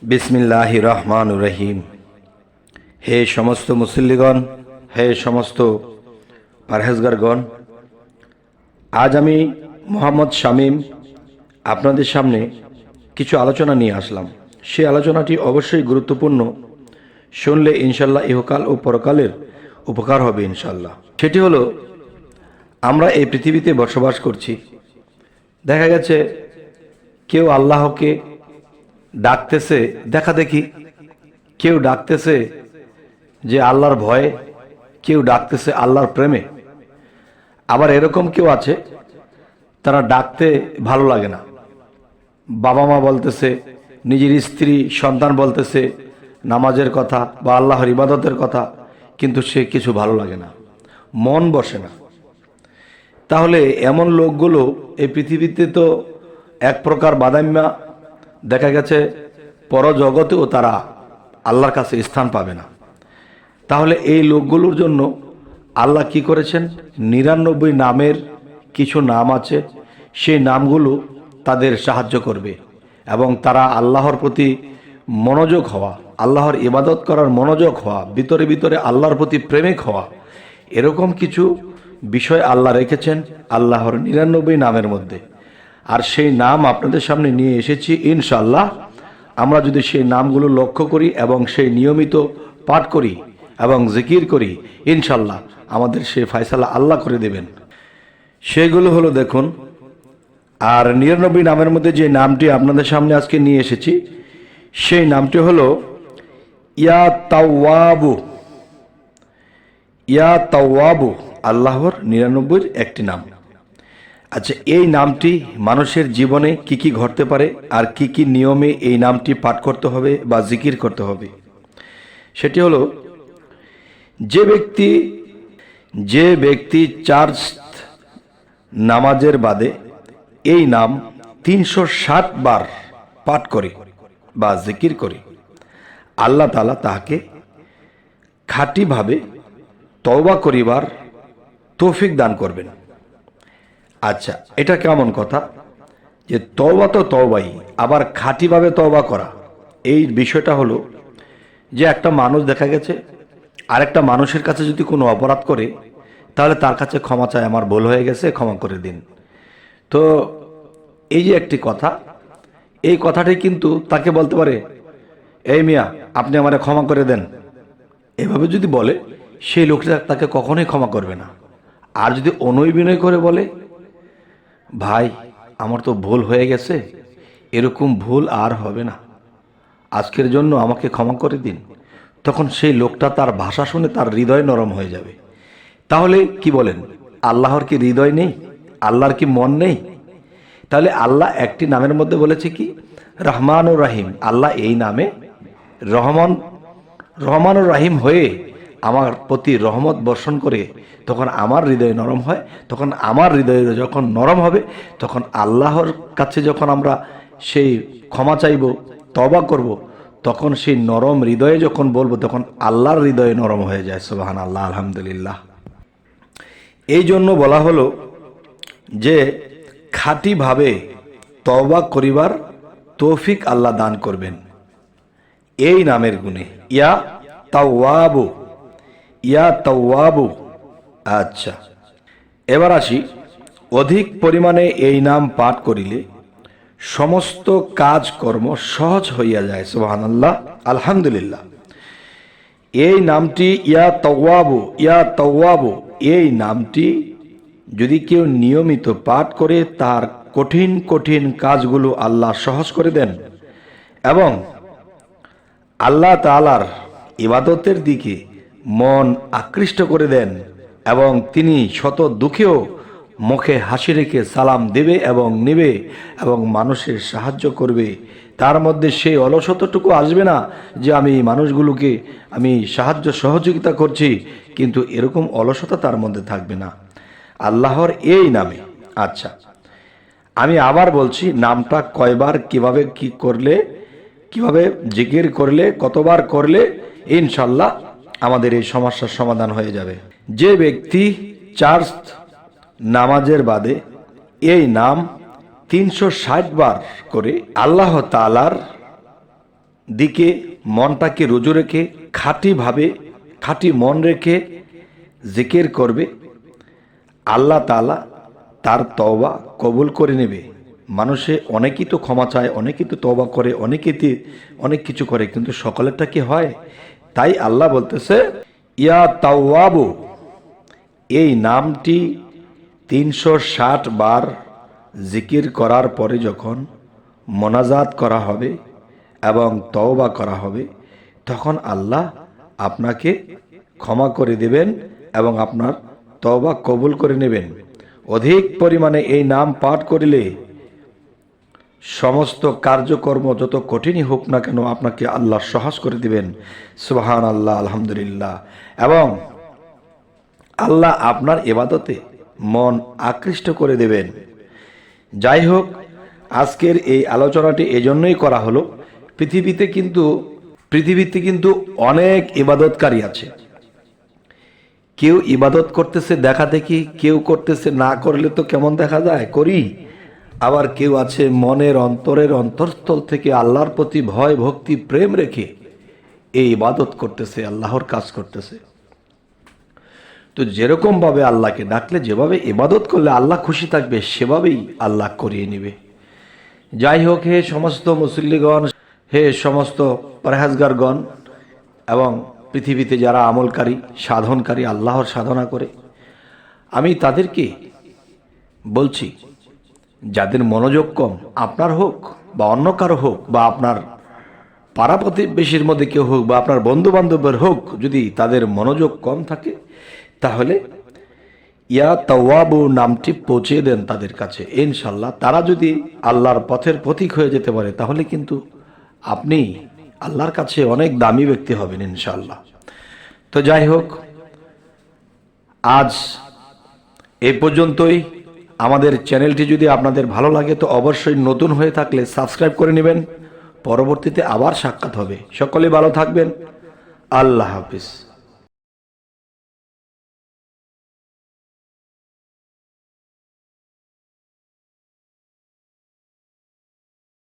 বিসমিল্লাহির রহমানির রহিম। হে সমস্ত মুসল্লিগণ, হে সমস্ত পারহেজগারগণ, আজ আমি মোহাম্মদ শামীম আপনাদের সামনে কিছু আলোচনা নিয়ে আসলাম। সেই আলোচনাটি অবশ্যই গুরুত্বপূর্ণ, শুনলে ইনশাল্লাহ ইহকাল ও পরকালের উপকার হবে ইনশাল্লাহ। সেটি হলো, আমরা এই পৃথিবীতে বসবাস করছি। দেখা গেছে কেউ আল্লাহকে ডাকতেছে দেখা দেখি, কেউ ডাকতেছে যে আল্লাহর ভয়ে, কেউ ডাকতেছে আল্লাহর প্রেমে। আবার এরকম কেউ আছে তারা ডাকতে ভালো লাগে না, বাবা মা বলতেছে, নিজের স্ত্রী সন্তান বলতেছে নামাজের কথা বা আল্লাহর ইবাদতের কথা, কিন্তু সে কিছু ভালো লাগে না, মন বসে না। তাহলে এমন লোকগুলো এই পৃথিবীতে তো এক প্রকার বাদাম্যা, দেখা গেছে পরজগতেও তারা আল্লাহর কাছে স্থান পাবে না। তাহলে এই লোকগুলোর জন্য আল্লাহ কি করেছেন, 99 নামের কিছু নাম আছে, সেই নামগুলো তাদের সাহায্য করবে এবং তারা আল্লাহর প্রতি মনোযোগ হওয়া, আল্লাহর ইবাদত করার মনোযোগ হওয়া, ভিতরে ভিতরে আল্লাহর প্রতি প্রেমিক হওয়া, এরকম কিছু বিষয় আল্লাহ রেখেছেন আল্লাহর 99 নামের মধ্যে। আর সেই নাম আপনাদের সামনে নিয়ে এসেছি ইনশাআল্লাহ। আমরা যদি সেই নামগুলো লক্ষ্য করি এবং সেই নিয়মিত পাঠ করি এবং জিকির করি, ইনশাআল্লাহ আমাদের সেই ফয়সালা আল্লাহ করে দেবেন। সেগুলো হলো দেখুন, আর 99 নামের মধ্যে যে নামটি আপনাদের সামনে আজকে নিয়ে এসেছি, সেই নামটি হলো ইয়া তাওয়াবু। ইয়া তাওয়াবু আল্লাহর 99 একটি নাম। আচ্ছা, এই নামটি মানুষের জীবনে কি কি ঘটতে পারে আর কি কি নিয়মে এই নামটি পাঠ করতে হবে বা জিকির করতে হবে, সেটি হলো, যে ব্যক্তি 4 নামাজের বাদে এই নাম 360 বার পাঠ করে বা জিকির করে, আল্লাহ তাআলা তাহাকে খাঁটিভাবে তওবা করিবার তৌফিক দান করবেন। আচ্ছা, এটা কেমন কথা যে তওবা তো তওবাই, আবার খাঁটিভাবে তওবা করা, এই বিষয়টা হলো যে একটা মানুষ দেখা গেছে আরেকটা মানুষের কাছে যদি কোনো অপরাধ করে, তাহলে তার কাছে ক্ষমা চায়, আমার ভুল হয়ে গেছে ক্ষমা করে দিন। তো এই যে একটি কথা, এই কথাটি কিন্তু তাকে বলতে পারে, এই মিয়া আপনি আমারে ক্ষমা করে দেন, এভাবে যদি বলে, সেই লোকটা তাকে কখনোই ক্ষমা করবে না। আর যদি অনুনয় বিনয় করে বলে, ভাই আমার তো ভুল হয়ে গেছে, এরকম ভুল আর হবে না, আজকের জন্য আমাকে ক্ষমা করে দিন, তখন সেই লোকটা তার ভাষা শুনে তার হৃদয় নরম হয়ে যাবে। তাহলে কি বলেন, আল্লাহর কি হৃদয় নেই? আল্লাহর কি মন নেই? তাহলে আল্লাহ একটি নামের মধ্যে বলেছে কি, রহমান ও রাহিম। আল্লাহ এই নামে রহমান ও রাহিম হয়ে আমার প্রতি রহমত বর্ষণ করে, তখন আমার হৃদয় নরম হয়। তখন আমার হৃদয় যখন নরম হবে, তখন আল্লাহর কাছে যখন আমরা সেই ক্ষমা চাইব, তওবা করব, তখন সেই নরম হৃদয়ে যখন বলবো, তখন আল্লাহর হৃদয়ে নরম হয়ে যায়। সুবহানাল্লাহ, আলহামদুলিল্লাহ। এই জন্য বলা হলো যে খাঁটিভাবে তওবা করিবার তৌফিক আল্লাহ দান করবেন এই নামের গুণে, ইয়া তাওয়াবু, ইয়া তাওয়াবু। আচ্ছা, এবার আসি, অধিক পরিমাণে এই নাম পাঠ করিলে সমস্ত কাজকর্ম সহজ হইয়া যায়। সুবহানাল্লাহ, আলহামদুলিল্লাহ। এই নামটি ইয়া তাওয়াবু, ইয়া তাওয়াবু, এই নামটি যদি কেউ নিয়মিত পাঠ করে, তার কঠিন কঠিন কাজগুলো আল্লাহ সহজ করে দেন এবং আল্লাহ তাআলার ইবাদতের দিকে মন আকৃষ্ট করে দেন, এবং তিনি শত দুঃখেও মুখে হাসি রেখে সালাম দেবে এবং নেবে এবং মানুষের সাহায্য করবে। তার মধ্যে সেই অলসতাটুকু আসবে না যে আমি মানুষগুলোকে আমি সাহায্য সহযোগিতা করছি, কিন্তু এরকম অলসতা তার মধ্যে থাকবে না আল্লাহর এই নামে। আচ্ছা, আমি আবার বলছি, নামটা কয়বার, কিভাবে কি করলে, কিভাবে জিকির করলে, কতবার করলে ইনশাল্লাহ আমাদের এই সমস্যার সমাধান হয়ে যাবে। যে ব্যক্তি 4 নামাজের বাদে এই নাম 360 বার করে আল্লাহ তাআলার দিকে মনটাকে রুজু রেখে খাঁটিভাবে খাঁটি মন রেখে জিকির করবে, আল্লাহ তাআলা তার তওবা কবুল করে নেবে। মানুষে অনেকেই তো ক্ষমা চায়, অনেকেই তো তওবা করে, অনেকেই অনেক কিছু করে, কিন্তু সকলেরটা কি হয়? তাই আল্লাহ বলতেছে ইয়া তাওয়াবু, এই নামটি 360 বার জিকির করার পরে যখন মোনাজাত করা হবে এবং তওবা করা হবে, তখন আল্লাহ আপনাকে ক্ষমা করে দেবেন এবং আপনার তওবা কবুল করে নেবেন। অধিক পরিমাণে এই নাম পাঠ করিলে সমস্ত কার্যকর্ম যত কঠিনই হোক না কেন আপনাকে আল্লাহ সহজ করে দিবেন। সুবহানাল্লাহ, আলহামদুলিল্লাহ। এবং আল্লাহ আপনার ইবাদতে মন আকৃষ্ট করে দেবেন। যাই হোক, আজকের এই আলোচনাটি এজন্যই করা হলো, পৃথিবীতে কিন্তু অনেক ইবাদতকারী আছে। কেউ ইবাদত করতেছে দেখা দেখি, কেউ করতেছে না করলে তো কেমন দেখা যায় করি। আবার কেউ আছে মনের অন্তরের অন্তরস্থল থেকে আল্লাহর প্রতি ভয় ভক্তি প্রেম রেখে এই ইবাদত করতেছে, আল্লাহর কাজ করতেছে। তো যেরকম ভাবে আল্লাহকে ডাকলে, যেভাবে ইবাদত করলে আল্লাহ খুশি থাকবে, সেভাবেই আল্লাহ করিয়ে নেবে। যাই হোক, হে সমস্ত মুসল্লিগণ, হে সমস্ত পরহেজগারগণ এবং পৃথিবীতে যারা আমলকারী সাধনকারী, আল্লাহর সাধনা করে, আমি তাদেরকে বলছি, যাদের মনোযোগ কম, আপনার হোক বা অন্য কারো হোক বা আপনার পাড়া প্রতিবেশীর মধ্যে কেউ হোক বা আপনার বন্ধু বান্ধবের হোক, যদি তাদের মনোযোগ কম থাকে, তাহলে ইয়া তাওয়াবু নামটি পৌঁছে দেন তাদের কাছে। ইনশাল্লাহ তারা যদি আল্লাহর পথের পথিক হয়ে যেতে পারে, তাহলে কিন্তু আপনি আল্লাহর কাছে অনেক দামি ব্যক্তি হবেন ইনশাল্লাহ। তো যাই হোক, আজ এই পর্যন্তই। আমাদের চ্যানেলটি যদি আপনাদের ভালো লাগে তো অবশ্যই নতুন হয়ে থাকলে সাবস্ক্রাইব করে নেবেন। পরবর্তীতে আবার সাক্ষাৎ হবে। সকলে ভালো থাকবেন। আল্লাহ হাফিজ।